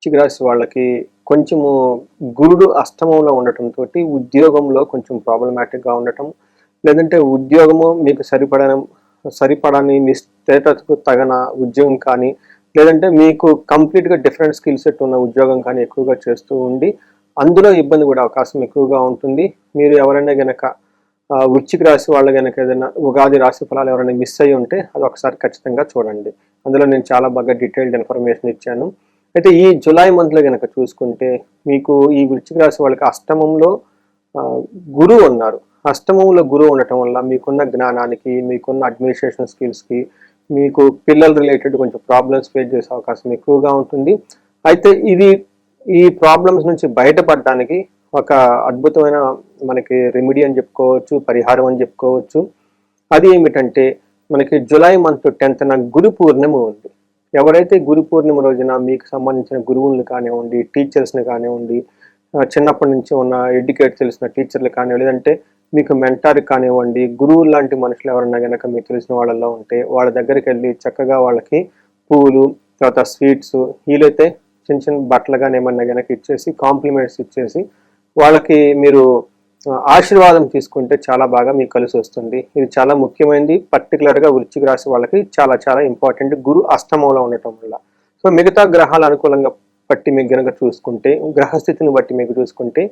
వృశ్చిక రాశి వాళ్ళకి కొంచెము గురుడు అష్టమంలో ఉండటంతోటి ఉద్యోగంలో కొంచెం ప్రాబ్లమాటిక్‌గా ఉండటం, లేదంటే ఉద్యోగము మీకు సరిపడని మీ స్టేటస్‌కు తగన ఉద్యోగం కానీ, లేదంటే మీకు కంప్లీట్‌గా డిఫరెంట్ స్కిల్ సెట్ ఉన్న ఉద్యోగం కానీ ఎక్కువగా చేస్తూ ఉండి, అందులో ఇబ్బంది పడే అవకాశం ఎక్కువగా ఉంటుంది. మీరు ఎవరైనా గనక వృశ్చిక రాశి వాళ్ళు గనక ఏదైనా ఉగాది రాశి ఫలాలు ఎవరైనా మిస్ అయ్యి ఉంటే అది ఒకసారి ఖచ్చితంగా చూడండి. అందులో నేను చాలా బాగా డీటెయిల్డ్ ఇన్ఫర్మేషన్ ఇచ్చాను. అయితే ఈ జులై మంత్‌లో గనక చూసుకుంటే మీకు ఈ వృశ్చిక రాశి వాళ్ళకి అష్టమంలో గురువు ఉన్నారు. అష్టమంలో గురువు ఉండటం వల్ల మీకున్న జ్ఞానానికి, మీకున్న అడ్మినిస్ట్రేషన్ స్కిల్స్‌కి, మీకు పిల్లల రిలేటెడ్ కొంచెం ప్రాబ్లమ్స్ ఫేస్ చేసే అవకాశం ఎక్కువగా ఉంటుంది. అయితే ఈ ప్రాబ్లమ్స్ నుంచి బయటపడడానికి ఒక అద్భుతమైన మనకి రెమెడీ అని చెప్పుకోవచ్చు, పరిహారం అని చెప్పుకోవచ్చు. అది ఏమిటంటే మనకి జులై మంత్ 10న గురు పూర్ణిమ ఉంది. ఎవరైతే గురు పూర్ణిమ రోజున మీకు సంబంధించిన గురువుల్ని కానివ్వండి, టీచర్స్‌ని కానివ్వండి, చిన్నప్పటి నుంచి ఉన్న ఎడ్యుకేట్ తెలిసిన టీచర్లు కానివ్వండి, లేదంటే మీకు మెంటార్ కానివ్వండి, గురువులు లాంటి మనుషులు ఎవరన్నా గనక మీకు తెలిసిన వాళ్ళలో ఉంటే వాళ్ళ దగ్గరికి వెళ్ళి చక్కగా వాళ్ళకి పూలు, తర్వాత స్వీట్స్, వీలైతే చిన్న చిన్న బట్టలు కానీ ఏమన్నా గనక ఇచ్చేసి కాంప్లిమెంట్స్ ఇచ్చేసి వాళ్ళకి మీరు ఆశీర్వాదం తీసుకుంటే చాలా బాగా మీకు కలిసి వస్తుంది. ఇది చాలా ముఖ్యమైనది. పర్టికులర్గా వృశ్చిక రాశి వాళ్ళకి చాలా చాలా ఇంపార్టెంట్, గురు అష్టమంలో ఉండటం వల్ల. సో మిగతా గ్రహాలు అనుకూలంగా బట్టి మీకు గనక చూసుకుంటే, గ్రహస్థితిని బట్టి మీకు చూసుకుంటే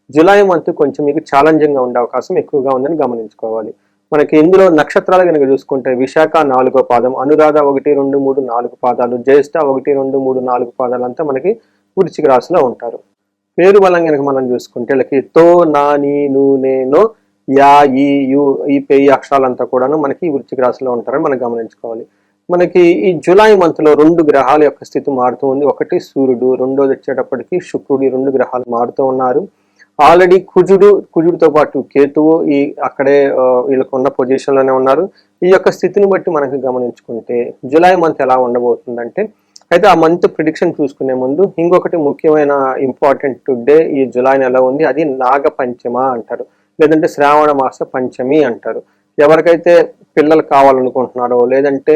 జులై మంత్ కొంచెం మీకు ఛాలెంజింగ్గా ఉండే అవకాశం ఎక్కువగా ఉందని గమనించుకోవాలి. మనకి ఇందులో నక్షత్రాలు కనుక చూసుకుంటే విశాఖ 4వ పాదం, అనురాధ 1, 2, 3, 4 పాదాలు, జ్యేష్ఠ 1, 2, 3, 4 పాదాలు అంతా మనకి వృశ్చిక రాశిలో ఉంటారు. పేరు బలం కనుక మనం చూసుకుంటే వీళ్ళకి తో, నా, నీ, ను, నే, నో, యా, ఈ, యు, ఈ పేయి అక్షరాలంతా కూడాను మనకి వృశ్చిక రాశిలో ఉంటారని మనం గమనించుకోవాలి. మనకి ఈ జులై మంత్లో 2 గ్రహాల యొక్క స్థితి మారుతూ ఉంది. ఒకటి సూర్యుడు, రెండోది వచ్చేటప్పటికి శుక్రుడు. ఈ 2 గ్రహాలు మారుతూ ఉన్నారు. ఆల్రెడీ కుజుడితో పాటు కేతువు అక్కడే వీళ్ళకున్న పొజిషన్లోనే ఉన్నారు. ఈ యొక్క స్థితిని బట్టి మనకి గమనించుకుంటే జులై మంత్ ఎలా ఉండబోతుందంటే, అయితే ఆ మంత్ ప్రిడిక్షన్ చూసుకునే ముందు ఇంకొకటి ముఖ్యమైన ఇంపార్టెంట్ డే ఈ జులై నెల ఉంది. అది నాగ పంచమ అంటారు, లేదంటే శ్రావణ మాస పంచమి అంటారు. ఎవరికైతే పిల్లలు కావాలనుకుంటున్నారో, లేదంటే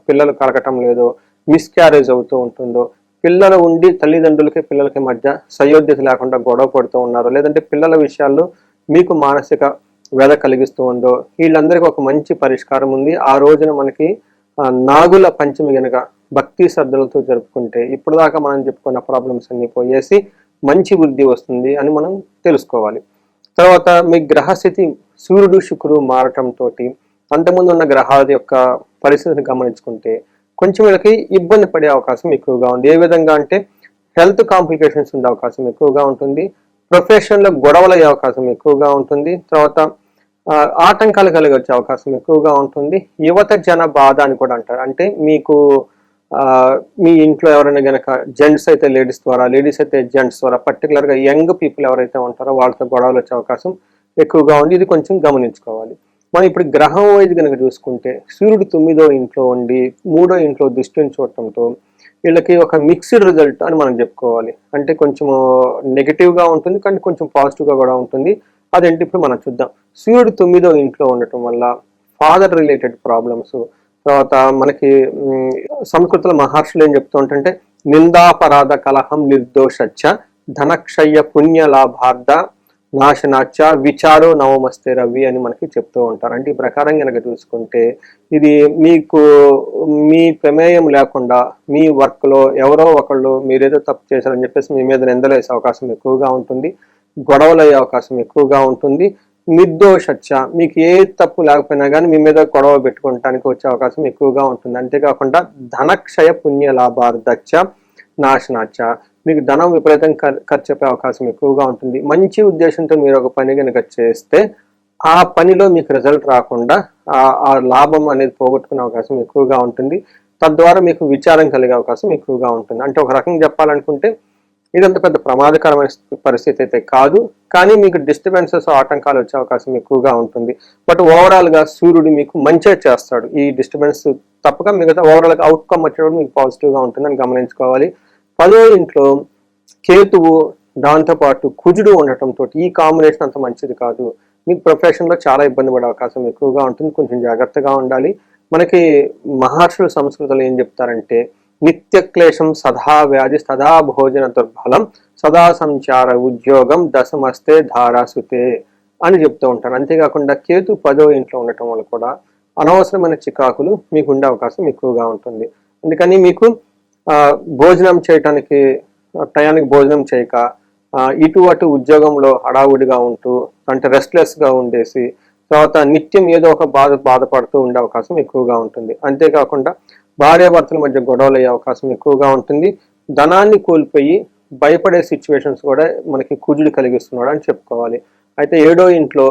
పిల్లలు కలగటం లేదో, మిస్క్యారేజ్ అవుతూ ఉంటుందో, పిల్లలు ఉండి తల్లిదండ్రులకి పిల్లలకి మధ్య సయోధ్యత లేకుండా గొడవ పడుతూ ఉన్నారో, లేదంటే పిల్లల విషయాల్లో మీకు మానసిక వ్యధ కలిగిస్తూ ఉందో, వీళ్ళందరికీ ఒక మంచి పరిష్కారం ఉంది. ఆ రోజున మనకి నాగుల పంచమి గనక భక్తి శ్రద్ధలతో జరుపుకుంటే ఇప్పుడు దాకా మనం చెప్పుకున్న ప్రాబ్లమ్స్ అన్ని పోయేసి మంచి వృద్ధి వస్తుంది అని మనం తెలుసుకోవాలి. తర్వాత మీ గ్రహస్థితి సూర్యుడు శుక్రుడు మారటంతో అంతకుముందు ఉన్న గ్రహాల యొక్క పరిస్థితిని గమనించుకుంటే కొంచెం వీళ్ళకి ఇబ్బంది పడే అవకాశం ఎక్కువగా ఉంది. ఏ విధంగా అంటే హెల్త్ కాంప్లికేషన్స్ ఉండే అవకాశం ఎక్కువగా ఉంటుంది. ప్రొఫెషన్లో గొడవలు అయ్యే అవకాశం ఎక్కువగా ఉంటుంది. తర్వాత ఆటంకాలు కలిగి వచ్చే అవకాశం ఎక్కువగా ఉంటుంది. యువత జన బాధ అని కూడా అంటారు. అంటే మీకు మీ ఇంట్లో ఎవరైనా గనక జెంట్స్ అయితే లేడీస్ ద్వారా, లేడీస్ అయితే జెంట్స్ ద్వారా, పర్టికులర్గా యంగ్ పీపుల్ ఎవరైతే ఉంటారో వాళ్ళతో గొడవలు వచ్చే అవకాశం ఎక్కువగా ఉంది. ఇది కొంచెం గమనించుకోవాలి. మనం ఇప్పుడు గ్రహం వైజ్ కనుక చూసుకుంటే సూర్యుడు 9వ ఇంట్లో ఉండి 3వ ఇంట్లో దృష్టిని చూడటంతో వీళ్ళకి ఒక మిక్స్డ్ రిజల్ట్ అని మనం చెప్పుకోవాలి. అంటే కొంచెం నెగిటివ్గా ఉంటుంది, కానీ కొంచెం పాజిటివ్గా కూడా ఉంటుంది. అదేంటి ఇప్పుడు మనం చూద్దాం. సూర్యుడు 9వ ఇంట్లో ఉండటం వల్ల ఫాదర్ రిలేటెడ్ ప్రాబ్లమ్స్, తర్వాత మనకి సంస్కృతిలో మహర్షులు ఏం చెప్తూ ఉంటుంటే నిందాపరాధ కలహం నిర్దోషచ్చ ధనక్షయ పుణ్య లాభార్థ నాశనాచ విచారో నవమస్తే రవి అని మనకి చెప్తూ ఉంటారు. అంటే ఈ ప్రకారం కనుక చూసుకుంటే ఇది మీకు మీ ప్రమేయం లేకుండా మీ వర్క్లో ఎవరో ఒకళ్ళు మీరేదో తప్పు చేశారని చెప్పేసి మీ మీద నిందలు వేసే అవకాశం ఎక్కువగా ఉంటుంది. గొడవలు అయ్యే అవకాశం ఎక్కువగా ఉంటుంది. నిర్దోషచ్చ, మీకు ఏ తప్పు లేకపోయినా కానీ మీ మీద గొడవ పెట్టుకోవటానికి వచ్చే అవకాశం ఎక్కువగా ఉంటుంది. అంతేకాకుండా ధనక్షయ పుణ్య లాభార్థచ్చ నాశనాచ, మీకు ధనం విపరీతం ఖర్చు అయ్యే అవకాశం ఎక్కువగా ఉంటుంది. మంచి ఉద్దేశంతో మీరు ఒక పని కనుక చేస్తే ఆ పనిలో మీకు రిజల్ట్ రాకుండా ఆ లాభం అనేది పోగొట్టుకునే అవకాశం ఎక్కువగా ఉంటుంది. తద్వారా మీకు విచారం కలిగే అవకాశం ఎక్కువగా ఉంటుంది. అంటే ఒక రకంగా చెప్పాలనుకుంటే ఇదంత పెద్ద ప్రమాదకరమైన పరిస్థితి అయితే కాదు, కానీ మీకు డిస్టర్బెన్సెస్, ఆటంకాలు వచ్చే అవకాశం ఎక్కువగా ఉంటుంది. బట్ ఓవరాల్గా సూర్యుడు మీకు మంచిగా చేస్తాడు. ఈ డిస్టర్బెన్స్ తప్పక మిగతా ఓవరాల్గా అవుట్కమ్ వచ్చేటప్పుడు మీకు పాజిటివ్గా ఉంటుందని గమనించుకోవాలి. 10వ ఇంట్లో కేతువు, దాంతోపాటు కుజుడు ఉండటంతో ఈ కాంబినేషన్ అంత మంచిది కాదు. మీకు ప్రొఫెషన్లో చాలా ఇబ్బంది పడే అవకాశం ఎక్కువగా ఉంటుంది. కొంచెం జాగ్రత్తగా ఉండాలి. మనకి మహర్షుల సంస్కృతిలో ఏం చెప్తారంటే నిత్య క్లేశం సదా వ్యాధి సదా భోజన దుర్బలం సదా సంచార ఉద్యోగం దశమస్తే ధారాసుతే అని చెప్తూ ఉంటారు. అంతేకాకుండా కేతు 10వ ఇంట్లో ఉండటం వల్ల కూడా అనవసరమైన చికాకులు మీకు ఉండే అవకాశం ఎక్కువగా ఉంటుంది. అందుకని మీకు భోజనం చేయటానికి టయానికి భోజనం చేయక ఇటు అటు ఉద్యోగంలో హడావుడిగా ఉంటూ అంటే రెస్ట్లెస్గా ఉండేసి తర్వాత నిత్యం ఏదో ఒక బాధపడుతూ ఉండే అవకాశం ఎక్కువగా ఉంటుంది. అంతేకాకుండా భార్యాభర్తల మధ్య గొడవలు అయ్యే అవకాశం ఎక్కువగా ఉంటుంది. ధనాన్ని కోల్పోయి భయపడే సిచ్యువేషన్స్ కూడా మనకి కుజుడు కలిగిస్తున్నాడు అని చెప్పుకోవాలి. అయితే 7వ ఇంట్లో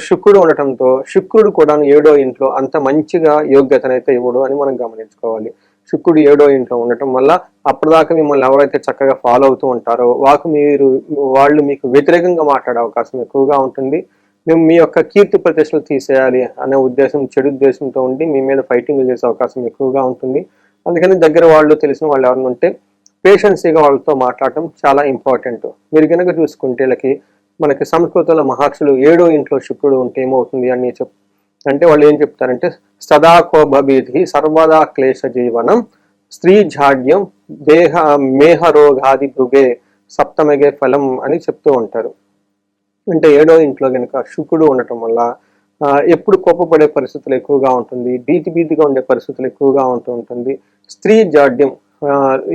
శుక్రుడు ఉండటంతో శుక్రుడు కూడా 7వ ఇంట్లో అంత మంచిగా యోగ్యతనైతే ఇవ్వడు అని మనం గమనించుకోవాలి. శుక్రుడు 7వ ఇంట్లో ఉండటం వల్ల అప్పటిదాకా మిమ్మల్ని ఎవరైతే చక్కగా ఫాలో అవుతూ ఉంటారో వాళ్ళు మీకు వ్యతిరేకంగా మాట్లాడే అవకాశం ఎక్కువగా ఉంటుంది. మేము మీ యొక్క కీర్తి ప్రతిష్టలు తీసేయాలి అనే ఉద్దేశం, చెడు ఉద్దేశంతో ఉండి మీ మీద ఫైటింగ్ చేసే అవకాశం ఎక్కువగా ఉంటుంది. అందుకని దగ్గర వాళ్ళు తెలిసిన వాళ్ళు ఎవరైనా ఉంటే పేషెన్సీగా వాళ్ళతో మాట్లాడటం చాలా ఇంపార్టెంట్. మీరు కనుక చూసుకుంటే మనకి సంస్కృతంలో మహర్షులు 7వ ఇంట్లో శుక్రుడు ఉంటే ఏమవుతుంది అని అంటే వాళ్ళు ఏం చెప్తారంటే సదా కోభీధి సర్వదా క్లేశ జీవనం స్త్రీ జాడ్యం దేహ మేహరోగాది భృగే సప్తమగే ఫలం అని చెప్తూ ఉంటారు. అంటే 7వ ఇంట్లో కనుక శుక్రుడు ఉండటం వల్ల ఎప్పుడు కోపపడే పరిస్థితులు ఎక్కువగా ఉంటుంది, భీతిగా ఉండే పరిస్థితులు ఎక్కువగా ఉంటుంది. స్త్రీ జాడ్యం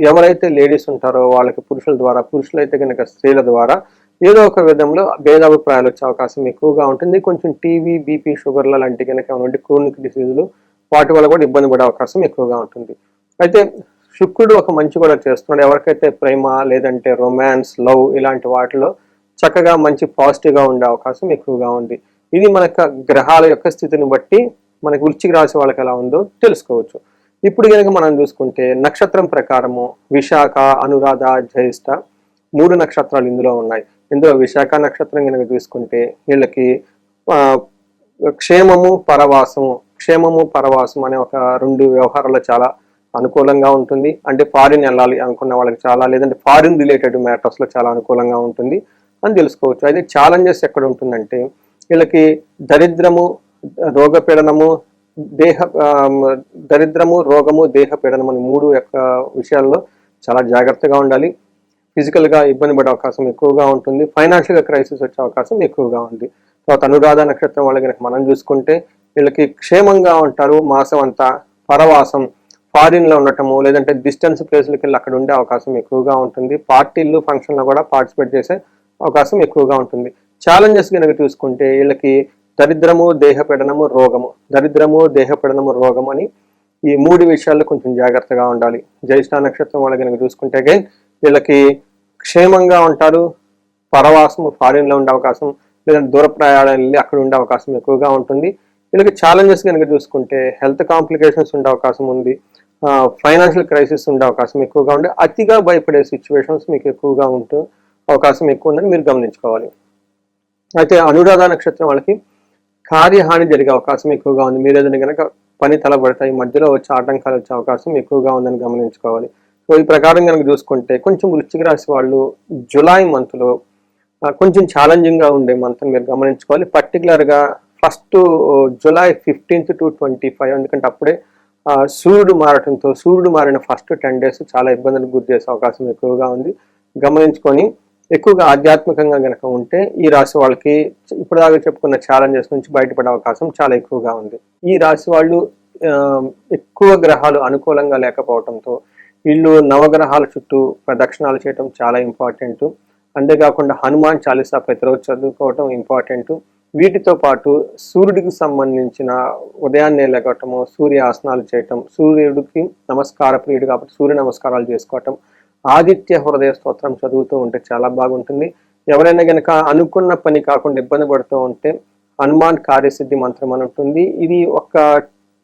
ఎవరైతే లేడీస్ ఉంటారో వాళ్ళకి పురుషుల ద్వారా, పురుషులైతే కనుక స్త్రీల ద్వారా ఏదో ఒక విధంలో భేదాభిప్రాయాలు వచ్చే అవకాశం ఎక్కువగా ఉంటుంది. కొంచెం టీవీ, బీపీ, షుగర్ల లాంటి కనుక ఏమంటే క్రోనిక్ డిసీజులు వాటి వల్ల కూడా ఇబ్బంది పడే అవకాశం ఎక్కువగా ఉంటుంది. అయితే శుక్రుడు ఒక మంచి కూడా చేస్తున్నాడు. ఎవరికైతే ప్రేమ లేదంటే రొమాన్స్, లవ్ ఇలాంటి వాటిలో చక్కగా మంచి పాజిటివ్గా ఉండే అవకాశం ఎక్కువగా ఉంది. ఇది మనకు గ్రహాల యొక్క స్థితిని బట్టి మనకి వృశ్చిక రాశి వాళ్ళకి ఎలా ఉందో తెలుసుకోవచ్చు. ఇప్పుడు కనుక మనం చూసుకుంటే నక్షత్రం ప్రకారము విశాఖ, అనురాధ, జ్యేష్ఠ 3 నక్షత్రాలు ఇందులో ఉన్నాయి. ఇందులో విశాఖ నక్షత్రం కనుక చూసుకుంటే వీళ్ళకి క్షేమము పరవాసం అనే ఒక 2 వ్యవహారాలు చాలా అనుకూలంగా ఉంటుంది. అంటే ఫారిన్ వెళ్ళాలి అనుకున్న వాళ్ళకి చాలా, లేదంటే ఫారిన్ రిలేటెడ్ మ్యాటర్స్లో చాలా అనుకూలంగా ఉంటుంది అని తెలుసుకోవచ్చు. అయితే ఛాలెంజెస్ ఎక్కడ ఉంటుందంటే వీళ్ళకి దరిద్రము, రోగపీడనము, రోగము, దేహపీడనం అని 3 యొక్క విషయాల్లో చాలా జాగ్రత్తగా ఉండాలి. ఫిజికల్గా ఇబ్బంది పడే అవకాశం ఎక్కువగా ఉంటుంది. ఫైనాన్షియల్గా క్రైసిస్ వచ్చే అవకాశం ఎక్కువగా ఉంది. తర్వాత అనురాధ నక్షత్రం వాళ్ళకి కనుక మనం చూసుకుంటే వీళ్ళకి క్షేమంగా ఉంటారు. మాసం అంతా పరవాసం, ఫారిన్లో ఉండటము లేదంటే డిస్టెన్స్ ప్లేస్లకి వెళ్ళి అక్కడ ఉండే అవకాశం ఎక్కువగా ఉంటుంది. పార్టీలు, ఫంక్షన్లో కూడా పార్టిసిపేట్ చేసే అవకాశం ఎక్కువగా ఉంటుంది. ఛాలెంజెస్ కనుక చూసుకుంటే వీళ్ళకి దరిద్రము, దేహపీడనము, రోగము అని ఈ 3 విషయాల్లో కొంచెం జాగ్రత్తగా ఉండాలి. జ్యేష్ఠ నక్షత్రం వాళ్ళకి కనుక చూసుకుంటే అగైన్ వీళ్ళకి క్షేమంగా ఉంటారు. పరవాసము, ఫారిన్లో ఉండే అవకాశం లేదంటే దూర ప్రయాణాలు వెళ్ళి అక్కడ ఉండే అవకాశం ఎక్కువగా ఉంటుంది. వీళ్ళకి ఛాలెంజెస్ కనుక చూసుకుంటే హెల్త్ కాంప్లికేషన్స్ ఉండే అవకాశం ఉంది. ఫైనాన్షియల్ క్రైసిస్ ఉండే అవకాశం ఎక్కువగా ఉండే, అతిగా భయపడే సిచ్యువేషన్స్ మీకు ఎక్కువగా ఉంటూ అవకాశం ఎక్కువ ఉందని మీరు గమనించుకోవాలి. అయితే అనురాధ నక్షత్రం వాళ్ళకి కార్యహాని జరిగే అవకాశం ఎక్కువగా ఉంది. మీరు ఏదైనా కనుక పని తలబడతాయి, మధ్యలో వచ్చే ఆటంకాలు వచ్చే అవకాశం ఎక్కువగా ఉందని గమనించుకోవాలి. సో ఈ ప్రకారం కనుక చూసుకుంటే కొంచెం వృశ్చిక రాశి వాళ్ళు జూలై మంత్లో కొంచెం ఛాలెంజింగ్గా ఉండే మంత్ మీరు గమనించుకోవాలి. పర్టికులర్గా ఫస్ట్ జూలై 15 to 25, ఎందుకంటే అప్పుడే సూర్యుడు మారిన ఫస్ట్ 10 days చాలా ఇబ్బందులకు గురి చేసే అవకాశం ఎక్కువగా ఉంది. గమనించుకొని ఎక్కువగా ఆధ్యాత్మికంగా కనుక ఉంటే ఈ రాశి వాళ్ళకి ఇప్పటిదాకా చెప్పుకున్న ఛాలెంజెస్ నుంచి బయటపడే అవకాశం చాలా ఎక్కువగా ఉంది. ఈ రాశి వాళ్ళు ఎక్కువ గ్రహాలు అనుకూలంగా లేకపోవడంతో వీళ్ళు నవగ్రహాల చుట్టూ ప్రదక్షిణాలు చేయడం చాలా ఇంపార్టెంట్. అంతేకాకుండా హనుమాన్ చాలీసా ప్రతిరోజు చదువుకోవటం ఇంపార్టెంట్. వీటితో పాటు సూర్యుడికి సంబంధించిన ఉదయాన్నే లేకటము, సూర్య ఆసనాలు చేయటం, సూర్యుడికి నమస్కార ప్రియుడు కాబట్టి సూర్య నమస్కారాలు చేసుకోవటం, ఆదిత్య హృదయ స్తోత్రం చదువుతూ ఉంటే చాలా బాగుంటుంది. ఎవరైనా కనుక అనుకున్న పని కాకుండా ఇబ్బంది పడుతూ ఉంటే హనుమాన్ కార్యసిద్ధి మంత్రం అని ఉంటుంది. ఇది ఒక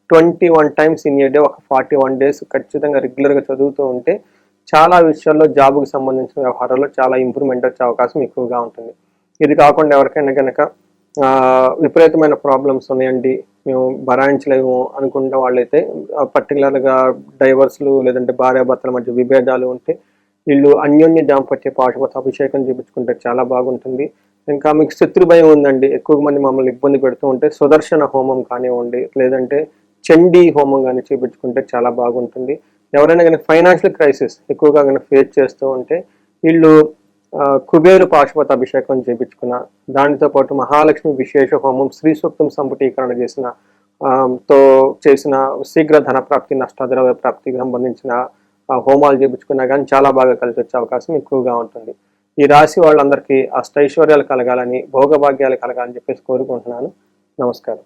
21 times ఇన్ ఏ డే, ఒక 41 days ఖచ్చితంగా రెగ్యులర్గా చదువుతూ ఉంటే చాలా విషయాల్లో జాబ్కి సంబంధించిన వ్యవహారాల్లో చాలా ఇంప్రూవ్మెంట్ వచ్చే అవకాశం ఎక్కువగా ఉంటుంది. ఇది కాకుండా ఎవరికైనా కనుక విపరీతమైన ప్రాబ్లమ్స్ ఉన్నాయండి, మేము భరాయించలేము అనుకున్న వాళ్ళైతే పర్టికులర్గా డైవర్స్లు లేదంటే భార్యాభర్తల మధ్య విభేదాలు ఉంటే వీళ్ళు అన్యోన్య దాంపత్య పాశుపత అభిషేకం చేయించుకుంటే చాలా బాగుంటుంది. ఇంకా మీకు శత్రు భయం ఉందండి, ఎక్కువ మంది మమ్మల్ని ఇబ్బంది పెడుతూ ఉంటే సుదర్శన హోమం కానివ్వండి లేదంటే చండీ హోమం కానీ చేయించుకుంటే చాలా బాగుంటుంది. ఎవరైనా కనుక ఫైనాన్షియల్ క్రైసిస్ ఎక్కువగా కనుక ఫేస్ చేస్తూ ఉంటే వీళ్ళు కుబేరు పాశుపత అభిషేకం చేయించుకున్న, దానితో పాటు మహాలక్ష్మి విశేష హోమం, శ్రీ సూక్తం సంపుటీకరణ తో చేసిన శీఘ్ర ధన ప్రాప్తి, నష్టాద్రవ్య ప్రాప్తికి సంబంధించిన హోమాలు చేయించుకున్నా కానీ చాలా బాగా కలిసి వచ్చే అవకాశం ఎక్కువగా ఉంటుంది. ఈ రాశి వాళ్ళందరికీ అష్టైశ్వర్యాలు కలగాలని, భోగభాగ్యాలు కలగాలని చెప్పేసి కోరుకుంటున్నాను. నమస్కారం.